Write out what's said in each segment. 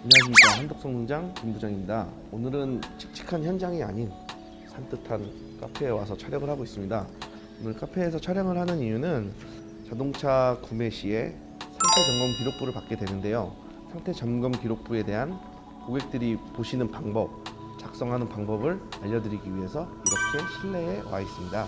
안녕하십니까, 한덕성농장 김부장입니다. 오늘은 칙칙한 현장이 아닌 산뜻한 카페에 와서 촬영을 하고 있습니다. 오늘 카페에서 촬영을 하는 이유는 자동차 구매 시에 상태 점검 기록부를 받게 되는데요. 상태 점검 기록부에 대한 고객들이 보시는 방법, 작성하는 방법을 알려드리기 위해서 이렇게 실내에 와 있습니다.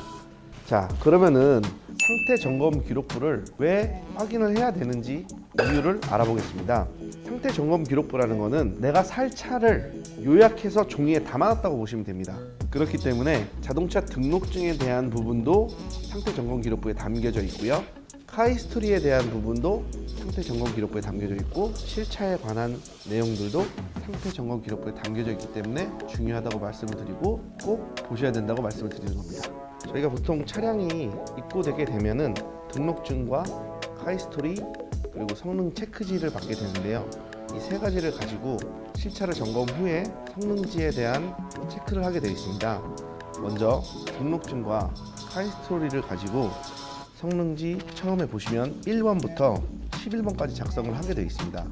자, 그러면은 상태 점검 기록부를 왜 확인을 해야 되는지 이유를 알아보겠습니다. 상태 점검 기록부라는 거는 내가 살 차를 요약해서 종이에 담아놨다고 보시면 됩니다. 그렇기 때문에 자동차 등록증에 대한 부분도 상태 점검 기록부에 담겨져 있고요. 카이스토리에 대한 부분도 상태 점검 기록부에 담겨져 있고, 실차에 관한 내용들도 상태 점검 기록부에 담겨져 있기 때문에 중요하다고 말씀을 드리고 꼭 보셔야 된다고 말씀을 드리는 겁니다. 저희가 보통 차량이 입고되게 되면은 등록증과 카이스토리 그리고 성능 체크지를 받게 되는데요. 이 세 가지를 가지고 실차를 점검 후에 성능지에 대한 체크를 하게 되어 있습니다. 먼저 등록증과 카이스토리를 가지고 성능지 처음에 보시면 1번부터 11번까지 작성을 하게 되어 있습니다.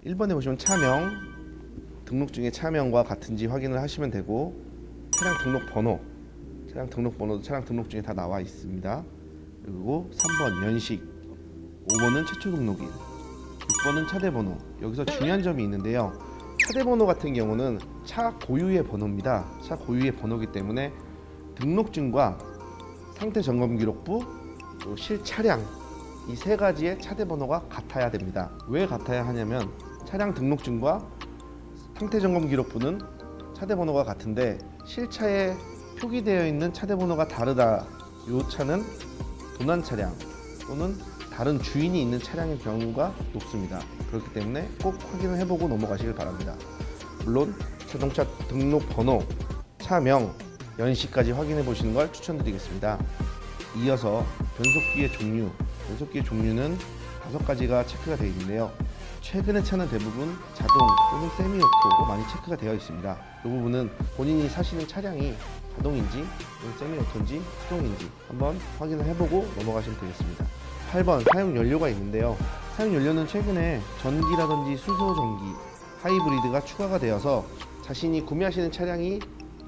1번에 보시면 차명, 등록증의 차명과 같은지 확인을 하시면 되고, 차량 등록 번호, 차량 등록 번호도 차량 등록증에 다 나와 있습니다. 그리고 3번 연식, 5번은 최초 등록일, 6번은 차대 번호. 여기서 중요한 점이 있는데요. 차대 번호 같은 경우는 차 고유의 번호입니다. 차 고유의 번호이기 때문에 등록증과 상태 점검 기록부, 또 실차량, 이 세 가지의 차대 번호가 같아야 됩니다. 왜 같아야 하냐면 차량 등록증과 상태 점검 기록부는 차대 번호가 같은데 실차에 표기되어 있는 차대 번호가 다르다. 이 차는 도난 차량 또는 다른 주인이 있는 차량의 경우가 높습니다. 그렇기 때문에 꼭 확인을 해보고 넘어가시길 바랍니다. 물론 자동차 등록 번호, 차명, 연식까지 확인해 보시는 걸 추천드리겠습니다. 이어서 변속기의 종류, 변속기의 종류는 5가지가 체크가 되어 있는데요. 최근의 차는 대부분 자동 또는 세미오토로 많이 체크가 되어 있습니다. 이 부분은 본인이 사시는 차량이 자동인지 세미오토인지 수동인지 한번 확인을 해보고 넘어가시면 되겠습니다. 8번 사용 연료가 있는데요. 사용 연료는 최근에 전기라든지 수소 전기, 하이브리드가 추가가 되어서 자신이 구매하시는 차량이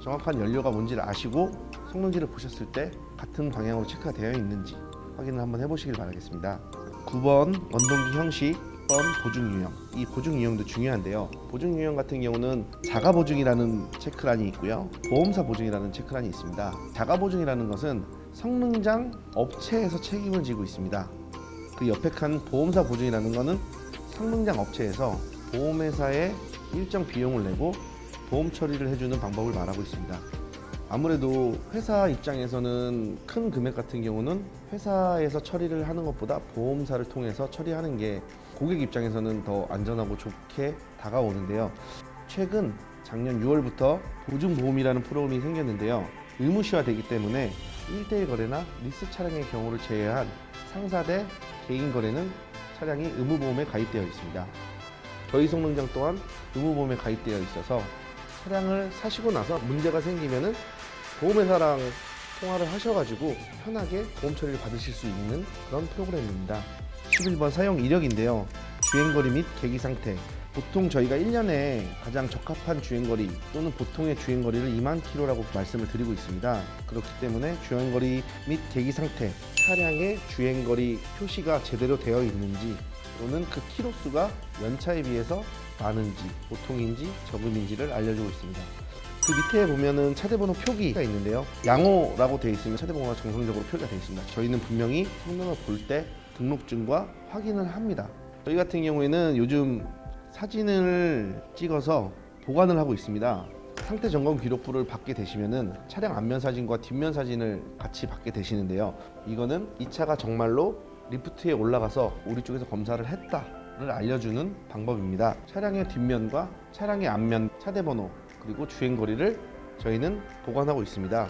정확한 연료가 뭔지를 아시고 성능지를 보셨을 때 같은 방향으로 체크가 되어 있는지 확인을 한번 해보시길 바라겠습니다. 9번 원동기 형식, 10번 보증 유형. 이 보증 유형도 중요한데요. 보증 유형 같은 경우는 자가 보증이라는 체크란이 있고요, 보험사 보증이라는 체크란이 있습니다. 자가 보증이라는 것은 성능장 업체에서 책임을 지고 있습니다. 그 옆에 칸 보험사 보증이라는 것은 성능장 업체에서 보험회사에 일정 비용을 내고 보험 처리를 해주는 방법을 말하고 있습니다. 아무래도 회사 입장에서는 큰 금액 같은 경우는 회사에서 처리를 하는 것보다 보험사를 통해서 처리하는 게 고객 입장에서는 더 안전하고 좋게 다가오는데요. 최근 작년 6월부터 보증보험이라는 프로그램이 생겼는데요. 의무시화되기 때문에 1대1 거래나 리스 차량의 경우를 제외한 상사 대 개인 거래는 차량이 의무보험에 가입되어 있습니다. 저희 성능장 또한 의무보험에 가입되어 있어서 차량을 사시고 나서 문제가 생기면은 보험회사랑 통화를 하셔가지고 편하게 보험 처리를 받으실 수 있는 그런 프로그램입니다. 11번 사용 이력인데요. 주행거리 및 계기 상태. 보통 저희가 1년에 가장 적합한 주행거리 또는 보통의 주행거리를 2만 킬로라고 말씀을 드리고 있습니다. 그렇기 때문에 주행거리 및 계기 상태, 차량의 주행거리 표시가 제대로 되어 있는지 또는 그 킬로수가 연차에 비해서 많은지 보통인지 적음인지를 알려주고 있습니다. 그 밑에 보면은 차대번호 표기가 있는데요. 양호라고 되어 있으면 차대번호가 정상적으로 표기가 되어 있습니다. 저희는 분명히 성능을 볼 때 등록증과 확인을 합니다. 저희 같은 경우에는 요즘 사진을 찍어서 보관을 하고 있습니다. 상태 점검 기록부를 받게 되시면은 차량 앞면 사진과 뒷면 사진을 같이 받게 되시는데요. 이거는 이 차가 정말로 리프트에 올라가서 우리 쪽에서 검사를 했다를 알려주는 방법입니다. 차량의 뒷면과 차량의 앞면 차대번호 그리고 주행거리를 저희는 보관하고 있습니다.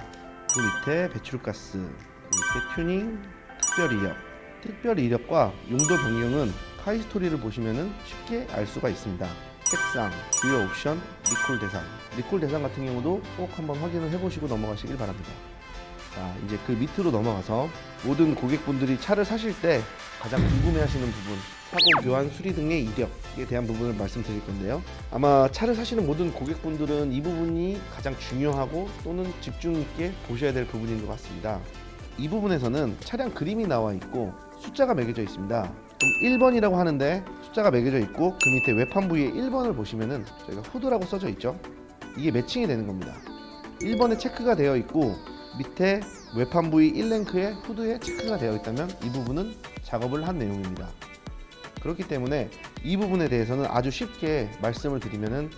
그 밑에 배출가스, 그 밑에 튜닝, 특별 이력. 특별 이력과 용도 변경은 카이스토리를 보시면 쉽게 알 수가 있습니다. 색상, 주요 옵션, 리콜 대상. 리콜 대상 같은 경우도 꼭 한번 확인을 해보시고 넘어가시길 바랍니다. 자, 이제 그 밑으로 넘어가서 모든 고객분들이 차를 사실 때 가장 궁금해하시는 부분, 사고, 교환, 수리 등의 이력에 대한 부분을 말씀드릴 건데요. 아마 차를 사시는 모든 고객분들은 이 부분이 가장 중요하고 또는 집중 있게 보셔야 될 부분인 것 같습니다. 이 부분에서는 차량 그림이 나와 있고 숫자가 매겨져 있습니다. 1번이라고 하는데 숫자가 매겨져 있고 그 밑에 외판부 위에 1번을 보시면은 저희가 후드라고 써져 있죠. 이게 매칭이 되는 겁니다. 1번에 체크가 되어 있고 밑에 외판 부위 1랭크에 후드에 체크가 되어 있다면 이 부분은 작업을 한 내용입니다. 그렇기 때문에 이 부분에 대해서는 아주 쉽게 말씀을 드리면은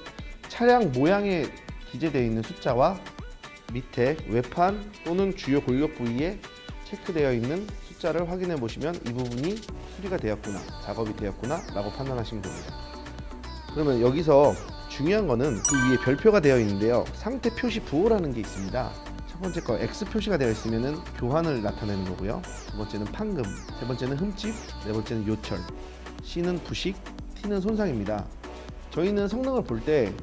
차량 모양에 기재되어 있는 숫자와 밑에 외판 또는 주요 골격 부위에 체크되어 있는 숫자를 확인해 보시면 이 부분이 수리가 되었구나, 작업이 되었구나 라고 판단하시면 됩니다. 그러면 여기서 중요한 거는 그 위에 별표가 되어 있는데요. 상태 표시 부호라는 게 있습니다. 첫 번째 거 X 표시가 되어 있으면은 교환을 나타내는 거고요. 두 번째는 판금, 세 번째는 흠집, 네 번째는 요철, C는 부식, T는 손상입니다. 저희는 성능을 볼 때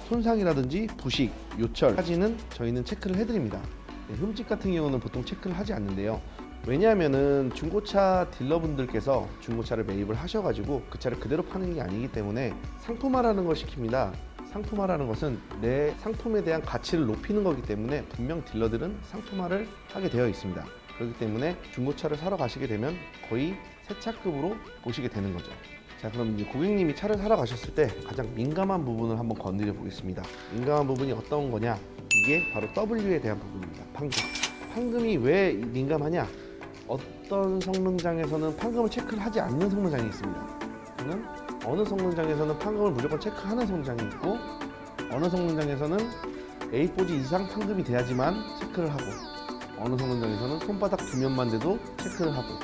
손상이라든지 부식, 요철까지는 저희는 체크를 해드립니다. 흠집 같은 경우는 보통 체크를 하지 않는데요. 왜냐하면은 중고차 딜러분들께서 중고차를 매입을 하셔가지고 그 차를 그대로 파는 게 아니기 때문에 상품화라는 걸 시킵니다. 상품화라는 것은 내 상품에 대한 가치를 높이는 거기 때문에 분명 딜러들은 상품화를 하게 되어 있습니다. 그렇기 때문에 중고차를 사러 가시게 되면 거의 새 차급으로 보시게 되는 거죠. 자, 그럼 이제 고객님이 차를 사러 가셨을 때 가장 민감한 부분을 한번 건드려 보겠습니다. 민감한 부분이 어떤 거냐? 이게 바로 W에 대한 부분입니다. 판금. 판금이 왜 민감하냐? 어떤 성능장에서는 판금을 체크를 하지 않는 성능장이 있습니다. 또는 어느 성능장에서는 판금을 무조건 체크하는 성능장이 있고 어느 성능장에서는 A4지 이상 판금이 돼야지만 체크를 하고 어느 성능장에서는 손바닥 두면만 돼도 체크를 하고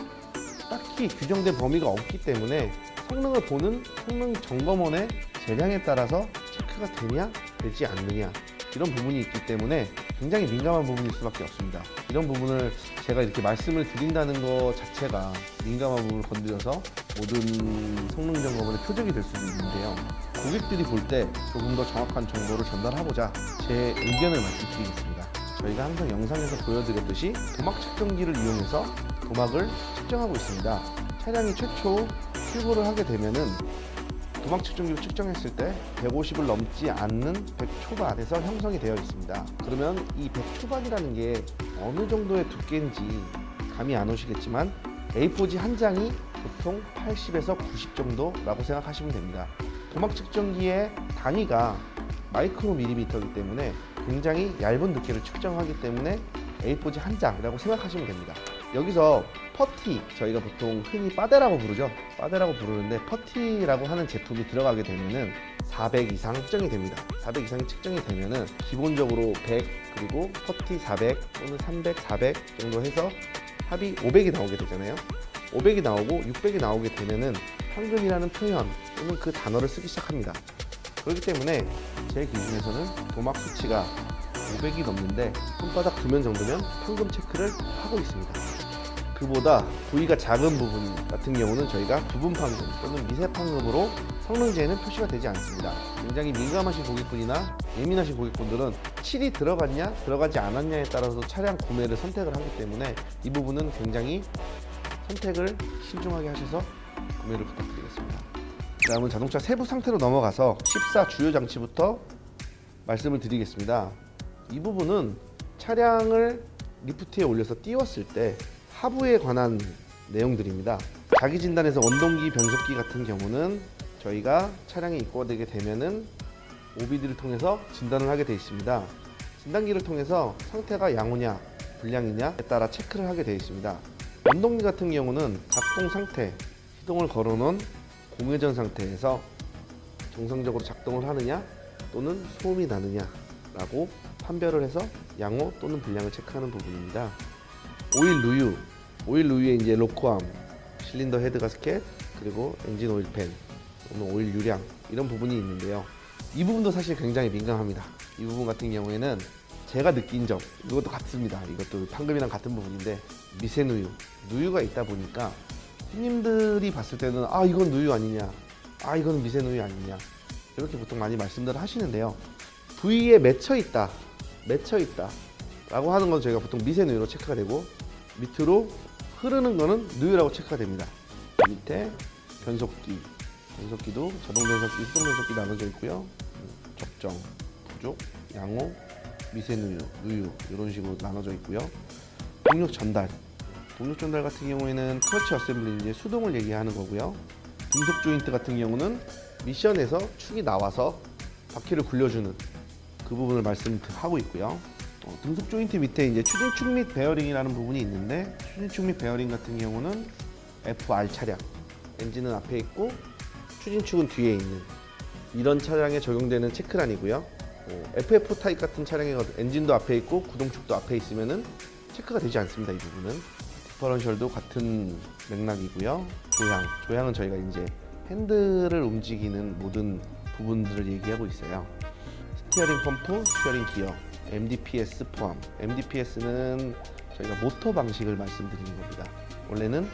딱히 규정된 범위가 없기 때문에 성능을 보는 성능 점검원의 재량에 따라서 체크가 되냐 되지 않느냐 이런 부분이 있기 때문에 굉장히 민감한 부분일 수밖에 없습니다. 이런 부분을 제가 이렇게 말씀을 드린다는 것 자체가 민감한 부분을 건드려서 모든 성능 점검의 표적이 될 수도 있는데요. 고객들이 볼 때 조금 더 정확한 정보를 전달하고자 제 의견을 말씀드리겠습니다. 저희가 항상 영상에서 보여드렸듯이 도막 측정기를 이용해서 도막을 측정하고 있습니다. 차량이 최초 출고를 하게 되면은 도막 측정기로 측정했을 때 150을 넘지 않는 100 초반에서 형성이 되어 있습니다. 그러면 이 100 초반이라는 게 어느 정도의 두께인지 감이 안 오시겠지만 A4지 한 장이 보통 80에서 90 정도라고 생각하시면 됩니다. 도막 측정기의 단위가 마이크로 밀리미터이기 때문에 굉장히 얇은 두께를 측정하기 때문에 A4지 한 장이라고 생각하시면 됩니다. 여기서 퍼티, 저희가 보통 흔히 빠데라고 부르죠. 빠데라고 부르는데 퍼티라고 하는 제품이 들어가게 되면은 400 이상 측정이 됩니다. 400 이상이 측정이 되면은 기본적으로 100 그리고 퍼티 400 또는 300, 400 정도 해서 합이 500이 나오게 되잖아요. 500이 나오고 600이 나오게 되면은 판금이라는 표현 또는 그 단어를 쓰기 시작합니다. 그렇기 때문에 제 기준에서는 도막 수치가 500이 넘는데 손바닥 두면 정도면 판금 체크를 하고 있습니다. 그보다 부위가 작은 부분 같은 경우는 저희가 부분 판금 또는 미세 판금으로 성능제에는 표시가 되지 않습니다. 굉장히 민감하신 고객분이나 예민하신 고객분들은 7이 들어갔냐 들어가지 않았냐에 따라서 차량 구매를 선택을 하기 때문에 이 부분은 굉장히 선택을 신중하게 하셔서 구매를 부탁드리겠습니다. 다음은 자동차 세부 상태로 넘어가서 14 주요 장치부터 말씀을 드리겠습니다. 이 부분은 차량을 리프트에 올려서 띄웠을 때 하부에 관한 내용들입니다. 자기 진단에서 원동기, 변속기 같은 경우는 저희가 차량에 입고되게 되면은 OBD를 통해서 진단을 하게 되어 있습니다. 진단기를 통해서 상태가 양호냐, 불량이냐에 따라 체크를 하게 되어 있습니다. 원동기 같은 경우는 작동 상태, 시동을 걸어놓은 공회전 상태에서 정상적으로 작동을 하느냐 또는 소음이 나느냐라고 판별을 해서 양호 또는 불량을 체크하는 부분입니다. 오일 누유에 이제 로코암, 실린더 헤드 가스켓, 그리고 엔진 오일 팬, 또는 오일 유량 이런 부분이 있는데요. 이 부분도 사실 굉장히 민감합니다. 이 부분 같은 경우에는 제가 느낀 점, 이것도 같습니다. 이것도 판금이랑 같은 부분인데 미세 누유가 있다 보니까 손님들이 봤을 때는 아 이건 누유 아니냐, 아 이건 미세 누유 아니냐 이렇게 보통 많이 말씀들을 하시는데요. 부위에 맺혀 있다. 라고 하는 건 저희가 보통 미세누유로 체크가 되고, 밑으로 흐르는 거는 누유라고 체크가 됩니다. 밑에 변속기도 자동 변속기, 수동 변속기 나눠져 있고요. 적정, 부족, 양호, 미세누유, 누유 이런 식으로 나눠져 있고요. 동력 전달 같은 경우에는 클러치 어셈블리, 이제 수동을 얘기하는 거고요. 등속 조인트 같은 경우는 미션에서 축이 나와서 바퀴를 굴려주는 그 부분을 말씀하고 있고요. 등속 조인트 밑에 이제 추진축 및 베어링이라는 부분이 있는데, 추진축 및 베어링 같은 경우는 FR 차량, 엔진은 앞에 있고 추진축은 뒤에 있는 이런 차량에 적용되는 체크란이고요. FF 타입 같은 차량에 엔진도 앞에 있고 구동축도 앞에 있으면은 체크가 되지 않습니다. 이 부분은. 디퍼런셜도 같은 맥락이고요. 조향은 저희가 이제 핸들을 움직이는 모든 부분들을 얘기하고 있어요. 스티어링 펌프, 스티어링 기어, MDPS 포함. MDPS는 저희가 모터 방식을 말씀드리는 겁니다. 원래는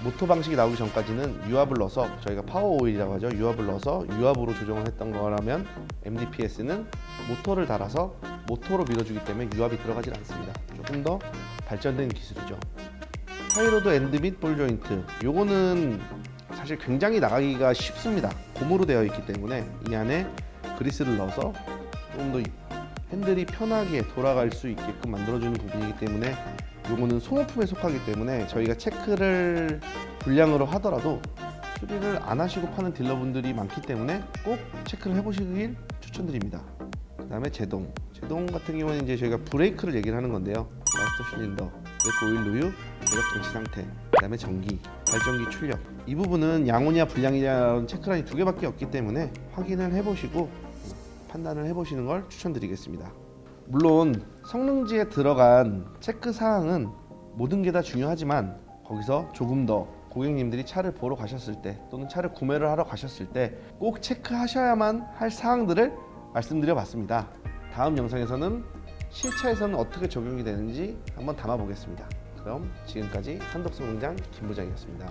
모터 방식이 나오기 전까지는 유압을 넣어서, 저희가 파워 오일이라고 하죠. 유압을 넣어서 유압으로 조정을 했던 거라면, MDPS는 모터를 달아서 모터로 밀어주기 때문에 유압이 들어가질 않습니다. 조금 더 발전된 기술이죠. 타이로드 엔드 및 볼 조인트, 요거는 사실 굉장히 나가기가 쉽습니다. 고무로 되어 있기 때문에 이 안에 그리스를 넣어서 조금 더 핸들이 편하게 돌아갈 수 있게끔 만들어주는 부분이기 때문에, 요거는 소모품에 속하기 때문에 저희가 체크를 불량으로 하더라도 수리를 안 하시고 파는 딜러분들이 많기 때문에 꼭 체크를 해보시길 추천드립니다. 그 다음에 제동 같은 경우는 이제 저희가 브레이크를 얘기를 하는 건데요. 마스터 실린더, 브레이크 오일 누유, 내력 정치 상태, 그 다음에 전기, 발전기 출력, 이 부분은 양호냐 불량이냐는 체크란이 2개밖에 없기 때문에 확인을 해보시고 판단을 해보시는 걸 추천드리겠습니다. 물론 성능지에 들어간 체크 사항은 모든 게 다 중요하지만, 거기서 조금 더 고객님들이 차를 보러 가셨을 때 또는 차를 구매를 하러 가셨을 때 꼭 체크하셔야만 할 사항들을 말씀드려 봤습니다. 다음 영상에서는 실차에서는 어떻게 적용이 되는지 한번 담아 보겠습니다. 그럼 지금까지 한덕수 공장 김 부장이었습니다.